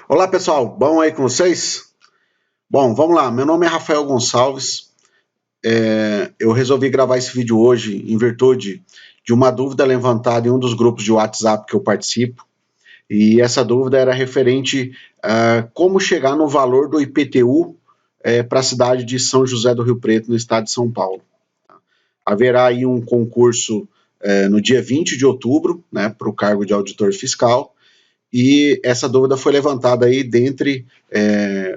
Olá pessoal, bom aí com vocês? Bom, vamos lá, meu nome é Rafael Gonçalves, eu resolvi gravar esse vídeo hoje em virtude de uma dúvida levantada em um dos grupos de WhatsApp que eu participo, e essa dúvida era referente a como chegar no valor do IPTU para a cidade de São José do Rio Preto, no estado de São Paulo. Haverá aí um concurso no dia 20 de outubro, né, para o cargo de auditor fiscal, e essa dúvida foi levantada aí dentre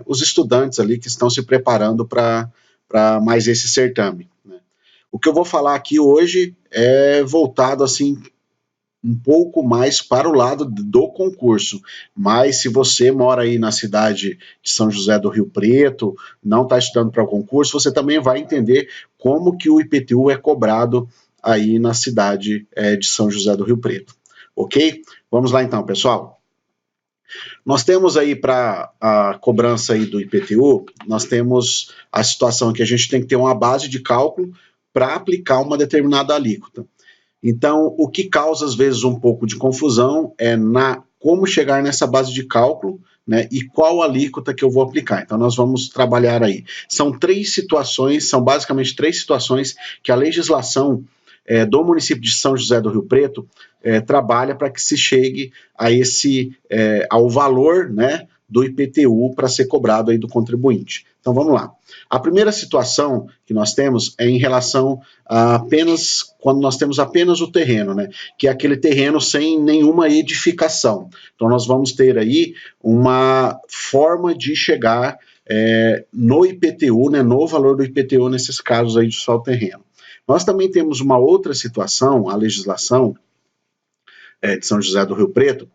os estudantes ali que estão se preparando para mais esse certame, né? O que eu vou falar aqui hoje é voltado assim um pouco mais para o lado do concurso, mas se você mora aí na cidade de São José do Rio Preto, não está estudando para o concurso, você também vai entender como que o IPTU é cobrado aí na cidade de São José do Rio Preto, ok? Vamos lá então, pessoal. Nós temos aí para a cobrança aí do IPTU, nós temos a situação que a gente tem que ter uma base de cálculo para aplicar uma determinada alíquota. Então, o que causa às vezes um pouco de confusão é como chegar nessa base de cálculo, né, e qual alíquota que eu vou aplicar. Então, nós vamos trabalhar aí. São basicamente três situações que a legislação do município de São José do Rio Preto trabalha para que se chegue a ao valor, né, do IPTU para ser cobrado aí do contribuinte. Então vamos lá. A primeira situação que nós temos é em relação quando nós temos apenas o terreno, né, que é aquele terreno sem nenhuma edificação. Então nós vamos ter aí uma forma de chegar no IPTU, né, no valor do IPTU nesses casos aí de só o terreno. Nós também temos uma outra situação, a legislação de São José do Rio Preto,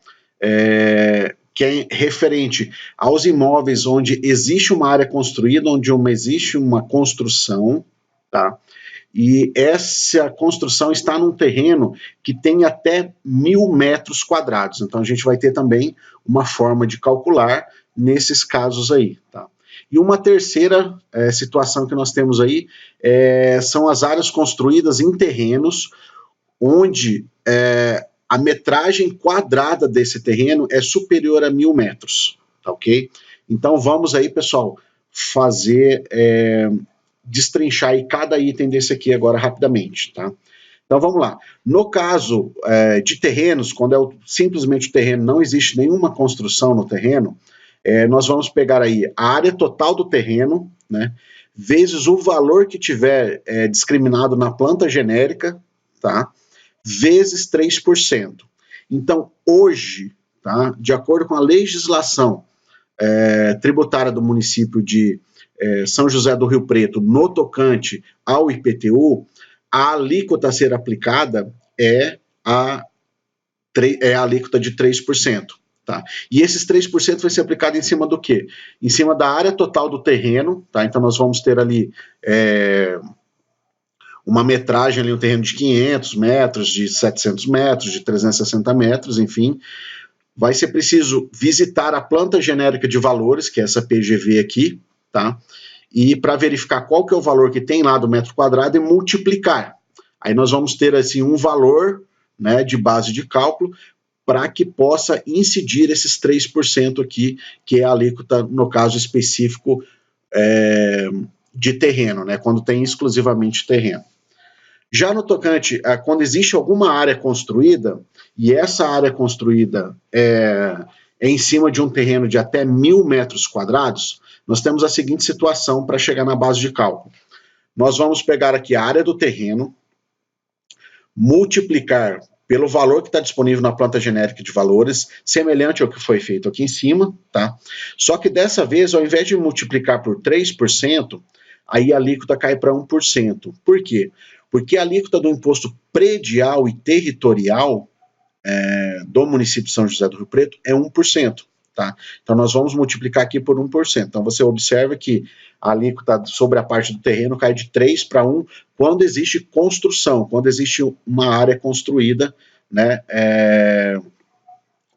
que é referente aos imóveis onde existe uma área construída, onde existe uma construção, tá? E essa construção está num terreno que tem até 1.000 metros quadrados. Então a gente vai ter também uma forma de calcular nesses casos aí, tá? E uma terceira situação que nós temos aí são as áreas construídas em terrenos onde a metragem quadrada desse terreno é superior a 1.000 metros, tá ok? Então vamos aí, pessoal, destrinchar aí cada item desse aqui agora rapidamente, tá? Então vamos lá. No caso de terrenos, quando simplesmente o terreno, não existe nenhuma construção no terreno, nós vamos pegar aí a área total do terreno, né, vezes o valor que tiver discriminado na planta genérica, tá, vezes 3%. Então, hoje, tá, de acordo com a legislação tributária do município de São José do Rio Preto, no tocante ao IPTU, a alíquota a ser aplicada é a alíquota de 3%. Tá? E esses 3% vai ser aplicado em cima do quê? Em cima da área total do terreno, tá? Então nós vamos ter ali uma metragem, ali, um terreno de 500 metros, de 700 metros, de 360 metros, enfim. Vai ser preciso visitar a planta genérica de valores, que é essa PGV aqui, tá? E para verificar qual que é o valor que tem lá do metro quadrado e multiplicar. Aí nós vamos ter assim um valor, né, de base de cálculo para que possa incidir esses 3% aqui, que é a alíquota, no caso específico, de terreno, né, quando tem exclusivamente terreno. Já no tocante, quando existe alguma área construída, e essa área construída é em cima de um terreno de até 1.000 metros quadrados, nós temos a seguinte situação para chegar na base de cálculo. Nós vamos pegar aqui a área do terreno, multiplicar pelo valor que está disponível na planta genérica de valores, semelhante ao que foi feito aqui em cima, tá? Só que dessa vez, ao invés de multiplicar por 3%, aí a alíquota cai para 1%. Por quê? Porque a alíquota do imposto predial e territorial do município de São José do Rio Preto é 1%. Tá? Então nós vamos multiplicar aqui por 1%. Então você observa que a alíquota sobre a parte do terreno cai de 3 para 1 quando existe construção, quando existe uma área construída, né,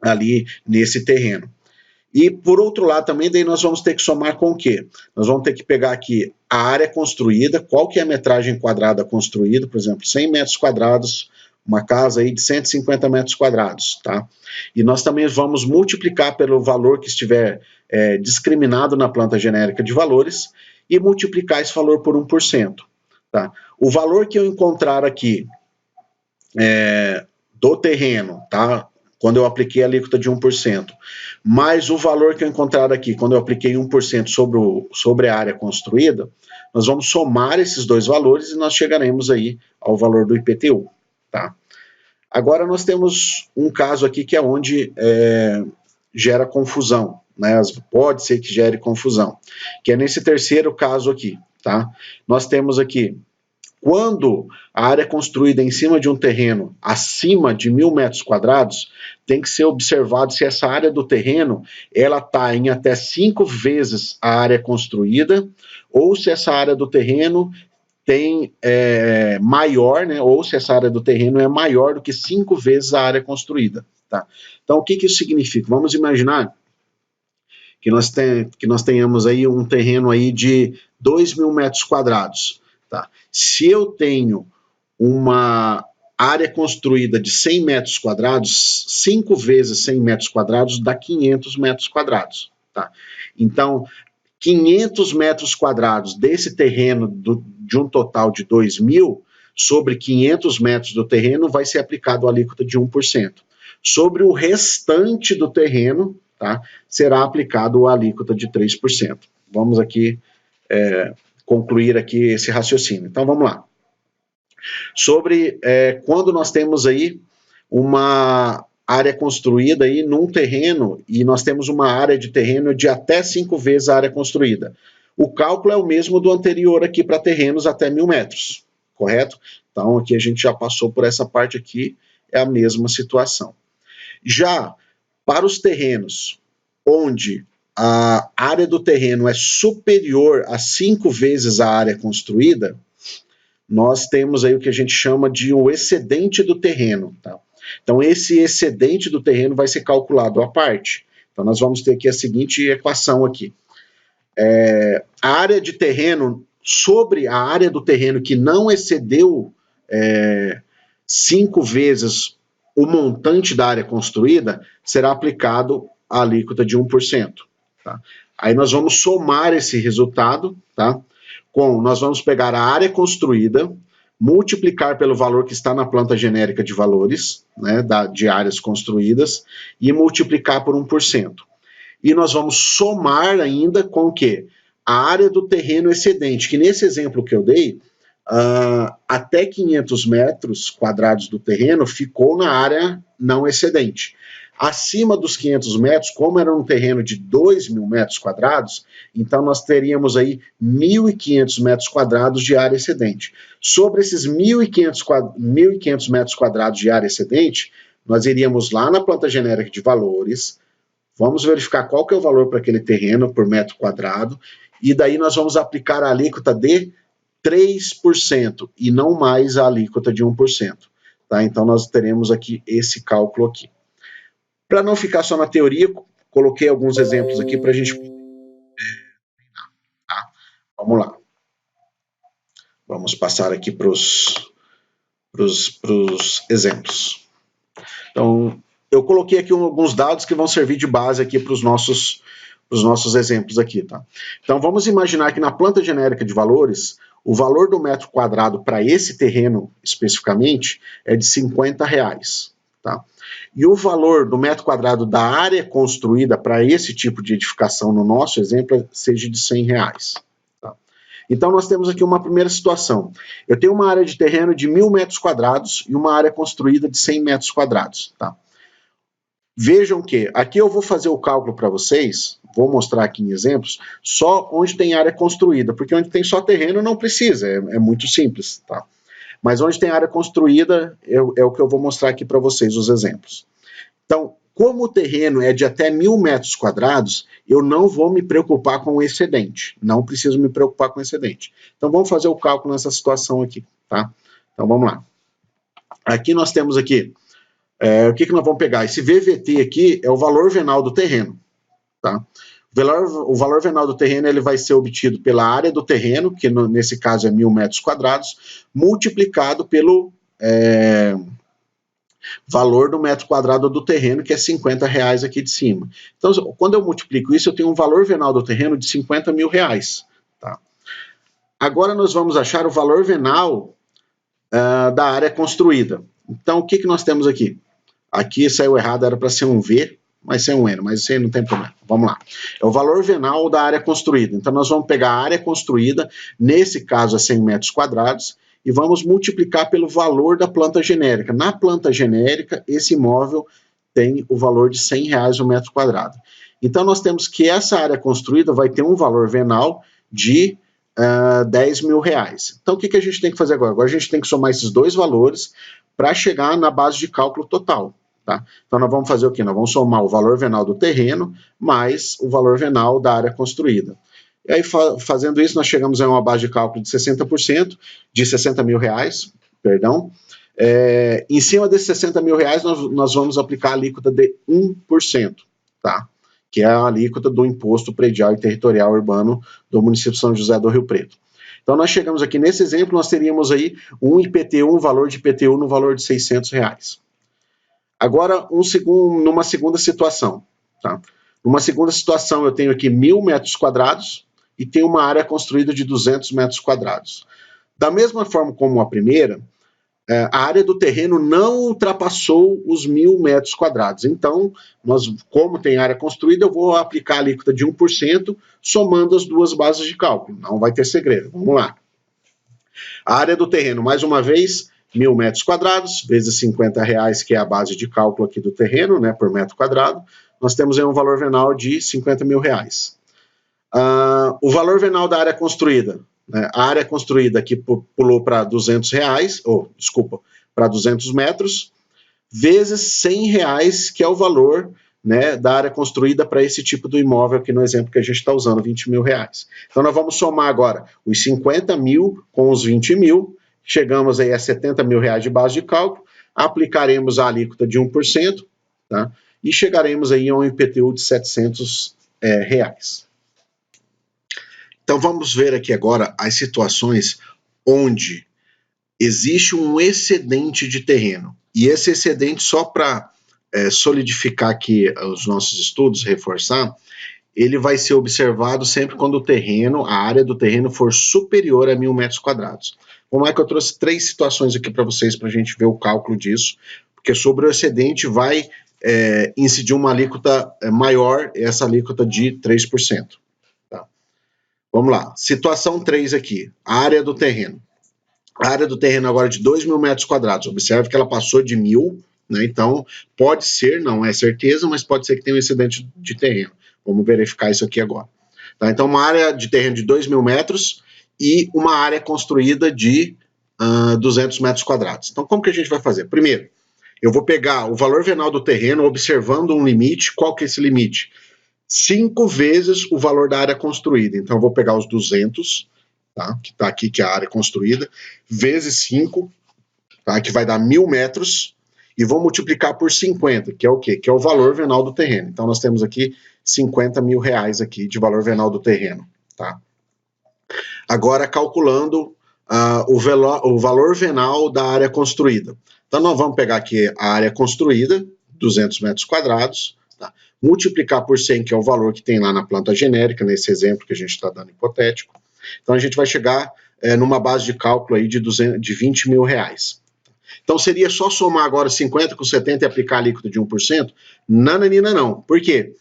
ali nesse terreno. E por outro lado também, daí nós vamos ter que somar com o quê? Nós vamos ter que pegar aqui a área construída, qual que é a metragem quadrada construída, por exemplo, 100 metros quadrados uma casa aí de 150 metros quadrados, tá? E nós também vamos multiplicar pelo valor que estiver discriminado na planta genérica de valores e multiplicar esse valor por 1%, tá? O valor que eu encontrar aqui do terreno, tá? Quando eu apliquei a alíquota de 1%, mais o valor que eu encontrar aqui, quando eu apliquei 1% sobre a área construída, nós vamos somar esses dois valores e nós chegaremos aí ao valor do IPTU, tá? Agora nós temos um caso aqui que é onde gera confusão, né? Pode ser que gere confusão, que é nesse terceiro caso aqui, tá? Nós temos aqui, quando a área construída em cima de um terreno acima de 1.000 metros quadrados, tem que ser observado se essa área do terreno ela está em até 5 vezes a área construída, ou se essa área do terreno tem maior, né, ou se essa área do terreno é maior do que 5 vezes a área construída. Tá? Então, o que isso significa? Vamos imaginar que nós tenhamos aí um terreno aí de 2.000 metros quadrados. Tá? Se eu tenho uma área construída de 100 metros quadrados, 5 vezes 100 metros quadrados dá 500 metros quadrados. Tá? Então, 500 metros quadrados desse terreno de um total de 2.000, sobre 500 metros do terreno vai ser aplicado a alíquota de 1%. Sobre o restante do terreno, tá, será aplicado a alíquota de 3%. Vamos aqui concluir aqui esse raciocínio. Então, vamos lá. Sobre quando nós temos aí uma área construída aí num terreno e nós temos uma área de terreno de até 5 vezes a área construída. O cálculo é o mesmo do anterior aqui para terrenos até 1.000 metros, correto? Então, aqui a gente já passou por essa parte aqui, é a mesma situação. Já para os terrenos onde a área do terreno é superior a 5 vezes a área construída, nós temos aí o que a gente chama de o excedente do terreno, tá? Então, esse excedente do terreno vai ser calculado à parte. Então, nós vamos ter aqui a seguinte equação aqui. A área de terreno sobre a área do terreno que não excedeu 5 vezes o montante da área construída, será aplicado a alíquota de 1%. Tá? Aí nós vamos somar esse resultado, tá? Nós vamos pegar a área construída, multiplicar pelo valor que está na planta genérica de valores, né, de áreas construídas, e multiplicar por 1%. E nós vamos somar ainda com o quê? A área do terreno excedente, que nesse exemplo que eu dei, até 500 metros quadrados do terreno ficou na área não excedente. Acima dos 500 metros, como era um terreno de 2.000 metros quadrados, então nós teríamos aí 1.500 metros quadrados de área excedente. Sobre esses 1.500 metros quadrados de área excedente, nós iríamos lá na planta genérica de valores, vamos verificar qual que é o valor para aquele terreno por metro quadrado, e daí nós vamos aplicar a alíquota de 3% e não mais a alíquota de 1%. Tá? Então nós teremos aqui esse cálculo aqui. Para não ficar só na teoria, coloquei alguns exemplos aqui para a gente treinar. Tá? Vamos lá. Vamos passar aqui para os exemplos. Então, eu coloquei aqui alguns dados que vão servir de base aqui para os nossos exemplos aqui. Tá? Então, vamos imaginar que na planta genérica de valores, o valor do metro quadrado para esse terreno especificamente é de R$50. Tá? E o valor do metro quadrado da área construída para esse tipo de edificação, no nosso exemplo, seja de R$100. Tá? Então, nós temos aqui uma primeira situação. Eu tenho uma área de terreno de 1.000 metros quadrados e uma área construída de 100 metros quadrados. Tá? Vejam que aqui eu vou fazer o cálculo para vocês, vou mostrar aqui em exemplos, só onde tem área construída, porque onde tem só terreno não precisa, é muito simples. Tá? Mas onde tem área construída é o que eu vou mostrar aqui para vocês, os exemplos. Então, como o terreno é de até 1.000 metros quadrados, eu não vou me preocupar com o excedente. Não preciso me preocupar com o excedente. Então, vamos fazer o cálculo nessa situação aqui. Tá? Então, vamos lá. Aqui nós temos aqui, o que nós vamos pegar? Esse VVT aqui é o valor venal do terreno. Tá? O valor venal do terreno ele vai ser obtido pela área do terreno, que nesse caso é 1.000 metros quadrados, multiplicado pelo valor do metro quadrado do terreno, que é R$50 aqui de cima. Então, quando eu multiplico isso, eu tenho um valor venal do terreno de R$50 mil. Tá? Agora nós vamos achar o valor venal da área construída. Então, o que nós temos aqui? Aqui saiu errado, era para ser um V, mas saiu um N, mas isso aí não tem problema. Vamos lá. É o valor venal da área construída. Então, nós vamos pegar a área construída, nesse caso é 100 metros quadrados, e vamos multiplicar pelo valor da planta genérica. Na planta genérica, esse imóvel tem o valor de R$100 o metro quadrado. Então, nós temos que essa área construída vai ter um valor venal de R$10 mil. Então, o que a gente tem que fazer agora? Agora a gente tem que somar esses dois valores para chegar na base de cálculo total. Tá? Então, nós vamos fazer o quê? Nós vamos somar o valor venal do terreno mais o valor venal da área construída. E aí, fazendo isso, nós chegamos a uma base de cálculo de 60%, de R$60 mil, perdão. Em cima desses R$60 mil, nós vamos aplicar a alíquota de 1%, tá? Que é a alíquota do Imposto Predial e Territorial Urbano do município de São José do Rio Preto. Então, nós chegamos aqui, nesse exemplo, nós teríamos aí um IPTU, um valor de IPTU no valor de R$600. Agora, numa segunda situação, tá? Numa segunda situação, eu tenho aqui 1.000 metros quadrados e tenho uma área construída de 200 metros quadrados. Da mesma forma como a primeira, a área do terreno não ultrapassou os 1.000 metros quadrados. Então, como tem área construída, eu vou aplicar a alíquota de 1%, somando as duas bases de cálculo. Não vai ter segredo. Vamos lá. A área do terreno, mais uma vez, 1.000 metros quadrados, vezes R$50, que é a base de cálculo aqui do terreno, né, por metro quadrado. Nós temos aí um valor venal de R$50 mil. O valor venal da área construída, né, a área construída aqui pulou para R$200, para 200 metros, vezes R$100, que é o valor, né, da área construída para esse tipo do imóvel aqui no exemplo que a gente está usando, R$20 mil. Então, nós vamos somar agora os 50 mil com os 20 mil, chegamos aí a R$70 mil de base de cálculo, aplicaremos a alíquota de 1%, tá, e chegaremos aí a um IPTU de R$700. Então, vamos ver aqui agora as situações onde existe um excedente de terreno. E esse excedente, só para solidificar aqui os nossos estudos, reforçar, ele vai ser observado sempre quando a área do terreno for superior a 1.000 metros quadrados. Como é que eu trouxe 3 situações aqui para vocês, para a gente ver o cálculo disso, porque sobre o excedente vai incidir uma alíquota maior, essa alíquota de 3%. Vamos lá, situação 3 aqui, a área do terreno. A área do terreno agora é de 2.000 metros quadrados. Observe que ela passou de 1.000, né? Então pode ser, não é certeza, mas pode ser que tenha um excedente de terreno. Vamos verificar isso aqui agora. Tá? Então, uma área de terreno de 2.000 metros e uma área construída de 200 metros quadrados. Então, como que a gente vai fazer? Primeiro, eu vou pegar o valor venal do terreno observando um limite. Qual que é esse limite? 5 vezes o valor da área construída. Então, eu vou pegar os 200, tá? Que está aqui, que é a área construída, vezes 5, tá? Que vai dar 1.000 metros, e vou multiplicar por 50, que é o quê? Que é o valor venal do terreno. Então, nós temos aqui R$50 mil aqui de valor venal do terreno. Tá? Agora, calculando o valor venal da área construída. Então, nós vamos pegar aqui a área construída, 200 metros quadrados, tá? Multiplicar por 100, que é o valor que tem lá na planta genérica, nesse exemplo que a gente está dando hipotético. Então, a gente vai chegar numa base de cálculo aí de R$20 mil. Então, seria só somar agora 50 com 70 e aplicar a alíquota de 1%? Nananina não. Por quê?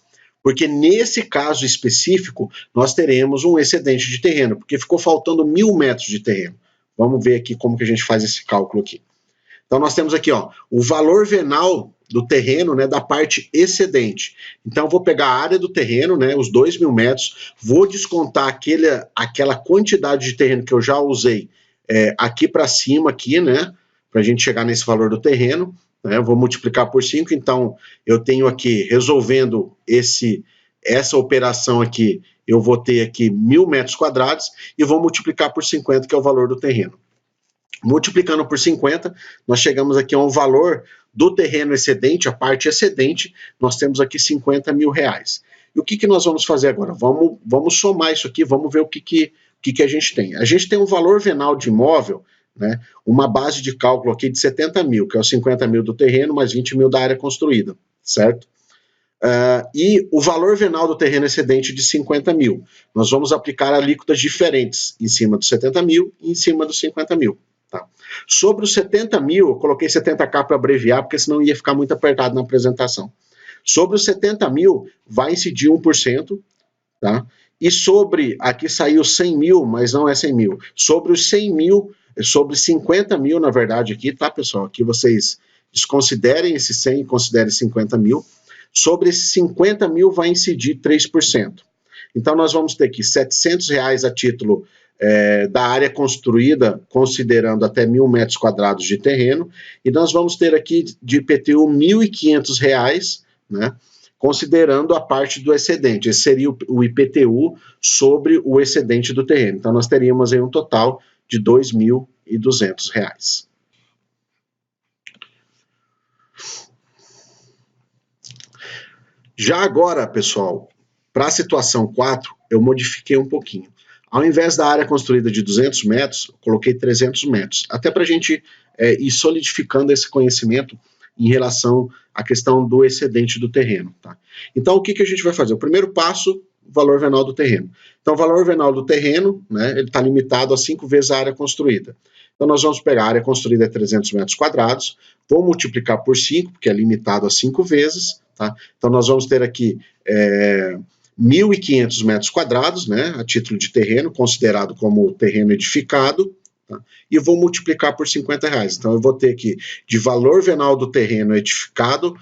Porque nesse caso específico, nós teremos um excedente de terreno, porque ficou faltando 1.000 metros de terreno. Vamos ver aqui como que a gente faz esse cálculo aqui. Então, nós temos aqui, ó, o valor venal do terreno, né, da parte excedente. Então, eu vou pegar a área do terreno, né, os 2.000 metros, vou descontar aquela quantidade de terreno que eu já usei aqui para cima, aqui, né, para a gente chegar nesse valor do terreno, né, vou multiplicar por 5, então eu tenho aqui, resolvendo essa operação aqui, eu vou ter aqui 1.000 metros quadrados e vou multiplicar por 50, que é o valor do terreno. Multiplicando por 50, nós chegamos aqui a um valor do terreno excedente, a parte excedente, nós temos aqui R$50 mil. E o que nós vamos fazer agora? Vamos somar isso aqui, vamos ver o que a gente tem. A gente tem um valor venal de imóvel, né, uma base de cálculo aqui de 70 mil, que é os 50 mil do terreno mais 20 mil da área construída, certo? E o valor venal do terreno excedente de 50 mil. Nós vamos aplicar alíquotas diferentes em cima dos 70 mil e em cima dos 50 mil. Tá? Sobre os 70 mil, eu coloquei 70k para abreviar, porque senão ia ficar muito apertado na apresentação. Sobre os 70 mil, vai incidir 1%, tá? E sobre, aqui saiu 100 mil, mas não é 100 mil. Sobre os 100 mil, sobre 50 mil, na verdade, aqui, tá, pessoal? Aqui vocês desconsiderem esse 100 e considerem 50 mil. Sobre esses 50 mil vai incidir 3%. Então, nós vamos ter aqui R$700 a título da área construída, considerando até 1.000 metros quadrados de terreno, e nós vamos ter aqui de IPTU R$1.500, né, considerando a parte do excedente. Esse seria o IPTU sobre o excedente do terreno. Então, nós teríamos aí um total de R$2.200. Já agora, pessoal, para a situação 4, eu modifiquei um pouquinho. Ao invés da área construída de 200 metros, eu coloquei 300 metros, até para a gente ir solidificando esse conhecimento em relação à questão do excedente do terreno. Tá? Então, o que a gente vai fazer? O primeiro passo, o valor venal do terreno. Então, o valor venal do terreno, né, ele está limitado a 5 vezes a área construída. Então, nós vamos pegar a área construída é 300 metros quadrados, vou multiplicar por 5, porque é limitado a 5 vezes, tá? Então, nós vamos ter aqui 1.500 metros quadrados, né, a título de terreno, considerado como terreno edificado, tá? E vou multiplicar por R$50. Então, eu vou ter aqui, de valor venal do terreno edificado,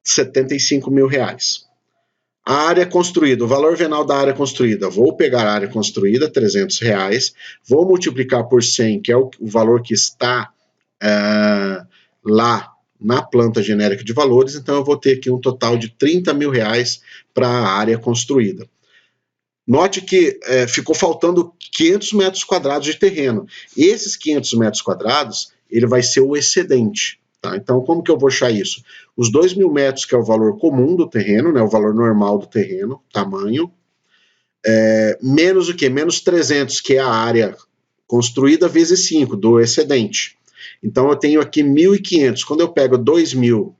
R$75 mil. A área construída, o valor venal da área construída, vou pegar a área construída, R$300, vou multiplicar por 100, que é o valor que está lá na planta genérica de valores, então eu vou ter aqui um total de R$30 mil para a área construída. Note que ficou faltando 500 metros quadrados de terreno. Esses 500 metros quadrados, ele vai ser o excedente. Tá? Então, como que eu vou achar isso? Os 2.000 metros, que é o valor comum do terreno, né, o valor normal do terreno, tamanho, menos o quê? Menos 300, que é a área construída, vezes 5, do excedente. Então, eu tenho aqui 1.500. Quando eu pego 2.000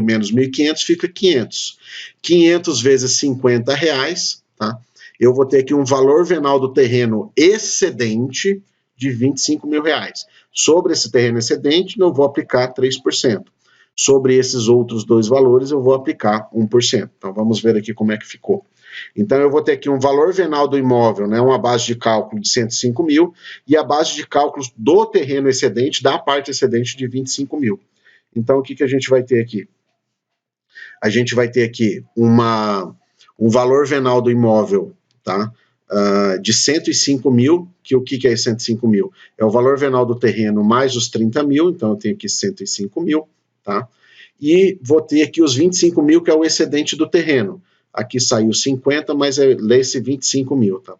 menos 1.500, fica 500. 500 vezes R$50, tá? Eu vou ter aqui um valor venal do terreno excedente de R$25 mil. Sobre esse terreno excedente, eu vou aplicar 3%. Sobre esses outros dois valores, eu vou aplicar 1%. Então, vamos ver aqui como é que ficou. Então, eu vou ter aqui um valor venal do imóvel, né, uma base de cálculo de 105 mil, e a base de cálculos do terreno excedente, da parte excedente, de 25 mil. Então, o que a gente vai ter aqui? A gente vai ter aqui um valor venal do imóvel, tá? De 105 mil, que o que é 105 mil? É o valor venal do terreno mais os 30 mil, então eu tenho aqui 105 mil, tá? E vou ter aqui os 25 mil, que é o excedente do terreno. Aqui saiu 50, mas lê-se 25 mil, tá?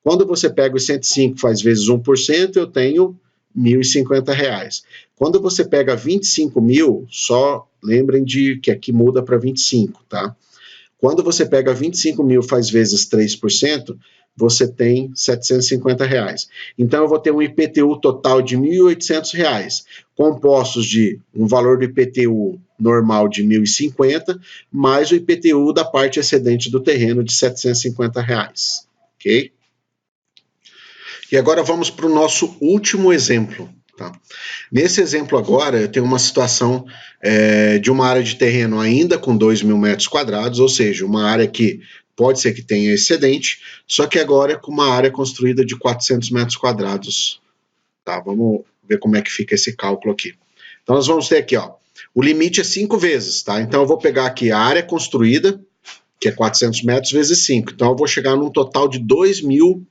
Quando você pega os 105 faz vezes 1%, eu tenho R$1.050. Quando você pega 25 mil, só lembrem de que aqui muda para 25, tá? Quando você pega 25 mil faz vezes 3%, você tem R$750. Então, eu vou ter um IPTU total de R$1.800, compostos de um valor do IPTU normal de R$1.050, mais o IPTU da parte excedente do terreno de R$750, ok? E agora vamos para o nosso último exemplo. Tá? Nesse exemplo agora, eu tenho uma situação de uma área de terreno ainda com 2.000 metros quadrados, ou seja, uma área que pode ser que tenha excedente, só que agora é com uma área construída de 400 metros quadrados. Tá? Vamos ver como é que fica esse cálculo aqui. Então, nós vamos ter aqui, ó, o limite é 5 vezes, tá? Então, eu vou pegar aqui a área construída, que é 400 metros, vezes 5. Então, eu vou chegar num total de 2.000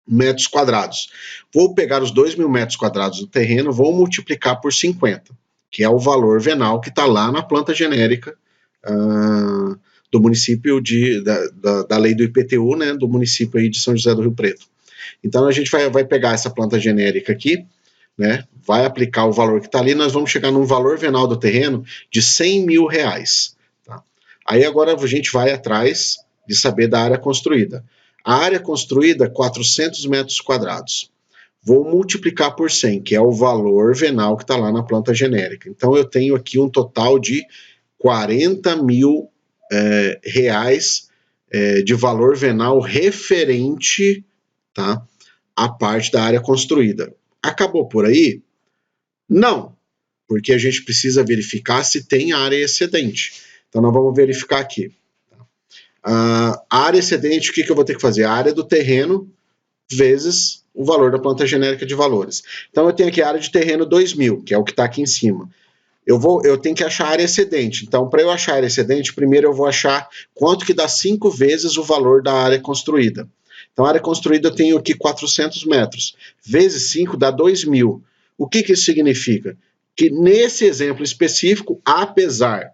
metros quadrados. Vou pegar os 2.000 metros quadrados do terreno, vou multiplicar por 50, que é o valor venal que está lá na planta genérica do município da lei do IPTU, né, do município aí de São José do Rio Preto. Então, a gente vai pegar essa planta genérica aqui, né, vai aplicar o valor que está ali, nós vamos chegar num valor venal do terreno de R$100 mil. Tá? Aí agora a gente vai atrás de saber da área construída. A área construída, 400 metros quadrados. vou multiplicar por 100, que é o valor venal que está lá na planta genérica. Então, eu tenho aqui um total de 40 mil reais de valor venal referente, tá, à parte da área construída. Acabou por aí? Não, porque a gente precisa verificar se tem área excedente. Então, nós vamos verificar aqui. A área excedente, o que eu vou ter que fazer? A área do terreno vezes o valor da planta genérica de valores. Então, eu tenho aqui a área de terreno 2.000, que é o que está aqui em cima. Eu tenho que achar a área excedente. Então, para eu achar a área excedente, primeiro eu vou achar quanto que dá 5 vezes o valor da área construída. Então, a área construída eu tenho aqui 400 metros. Vezes 5 dá 2.000. O que isso significa? Que nesse exemplo específico, apesar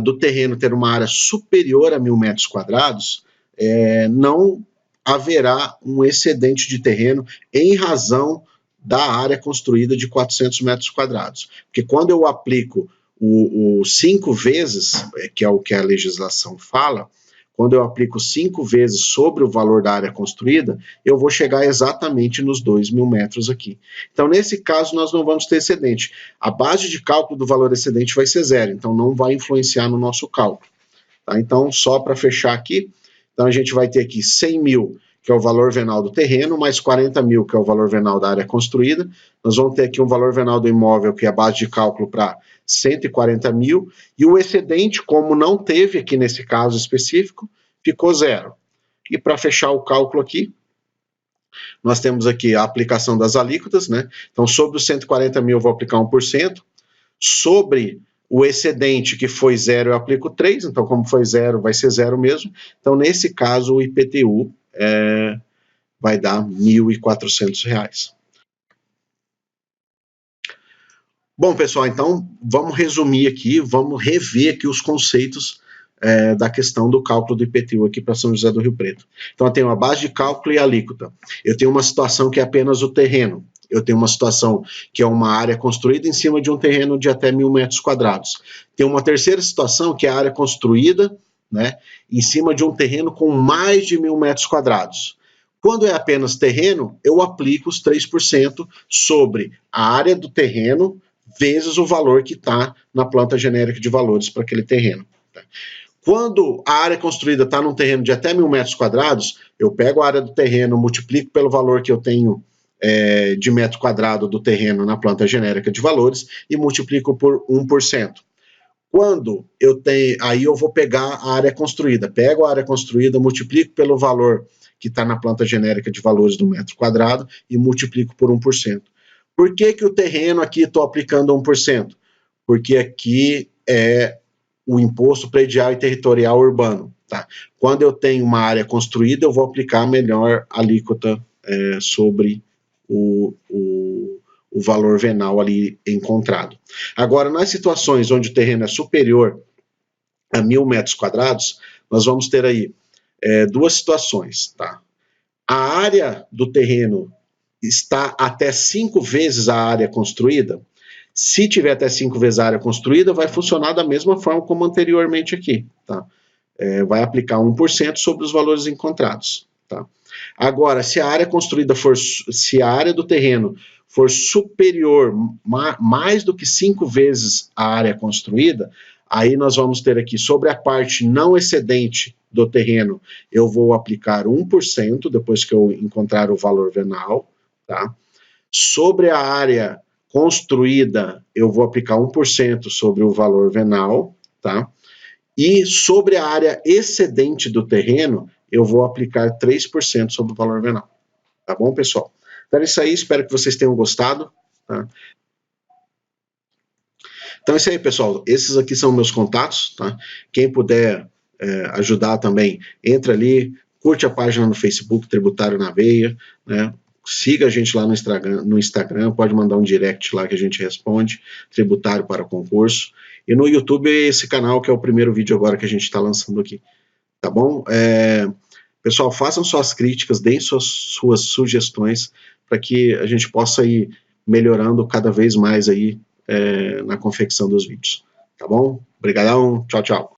do terreno ter uma área superior a 1.000 metros quadrados, não haverá um excedente de terreno em razão da área construída de 400 metros quadrados. Porque quando eu aplico o 5 vezes, que é o que a legislação fala, quando eu aplico 5 vezes sobre o valor da área construída, eu vou chegar exatamente nos 2.000 metros aqui. Então, nesse caso, nós não vamos ter excedente. A base de cálculo do valor excedente vai ser 0, então não vai influenciar no nosso cálculo. Tá? Então, só para fechar aqui, então a gente vai ter aqui 100 mil, que é o valor venal do terreno, mais 40 mil, que é o valor venal da área construída. Nós vamos ter aqui um valor venal do imóvel, que é a base de cálculo para 140 mil, e o excedente, como não teve aqui nesse caso específico, ficou 0. E para fechar o cálculo aqui, nós temos aqui a aplicação das alíquotas, né? Então, sobre os 140 mil, eu vou aplicar 1%. Sobre o excedente, que foi 0, eu aplico 3, então como foi 0, vai ser 0 mesmo. Então, nesse caso, o IPTU vai dar R$ 1.400. Bom, pessoal, então vamos resumir aqui, vamos rever aqui os conceitos da questão do cálculo do IPTU aqui para São José do Rio Preto. Então, eu tenho a base de cálculo e a alíquota. Eu tenho uma situação que é apenas o terreno. Eu tenho uma situação que é uma área construída em cima de um terreno de até 1.000 metros quadrados. Tem uma terceira situação que é a área construída, né, em cima de um terreno com mais de 1.000 metros quadrados. Quando é apenas terreno, eu aplico os 3% sobre a área do terreno vezes o valor que está na planta genérica de valores para aquele terreno. Tá? Quando a área construída está num terreno de até 1.000 metros quadrados, eu pego a área do terreno, multiplico pelo valor que eu tenho de metro quadrado do terreno na planta genérica de valores e multiplico por 1%. Quando eu tenho, aí eu vou pegar a área construída, pego a área construída, multiplico pelo valor que está na planta genérica de valores do metro quadrado e multiplico por 1%. Por que o terreno aqui estou aplicando 1%? Porque aqui é o imposto predial e territorial urbano. Tá? Quando eu tenho uma área construída, eu vou aplicar a melhor alíquota sobre o valor venal ali encontrado. Agora, nas situações onde o terreno é superior a 1.000 metros quadrados, nós vamos ter aí duas situações. Tá? A área do terreno está até 5 vezes a área construída. Se tiver até 5 vezes a área construída, vai funcionar da mesma forma como anteriormente aqui. Tá? Vai aplicar 1% sobre os valores encontrados. Tá? Agora, se a área construída se a área do terreno for superior, mais do que 5 vezes a área construída, aí nós vamos ter aqui, sobre a parte não excedente do terreno, eu vou aplicar 1% depois que eu encontrar o valor venal. Tá? Sobre a área construída, eu vou aplicar 1% sobre o valor venal. Tá? E sobre a área excedente do terreno, eu vou aplicar 3% sobre o valor venal. Tá bom, pessoal? Então é isso aí, espero que vocês tenham gostado. Tá? Então é isso aí, pessoal. Esses aqui são meus contatos. Tá? Quem puder ajudar também, entra ali, curte a página no Facebook, Tributário na Veia, né? Siga a gente lá no Instagram, pode mandar um direct lá que a gente responde, Tributário para Concurso. E no YouTube, esse canal que é o primeiro vídeo agora que a gente está lançando aqui. Tá bom? Pessoal, façam suas críticas, deem suas sugestões para que a gente possa ir melhorando cada vez mais aí na confecção dos vídeos. Tá bom? Obrigadão, tchau, tchau.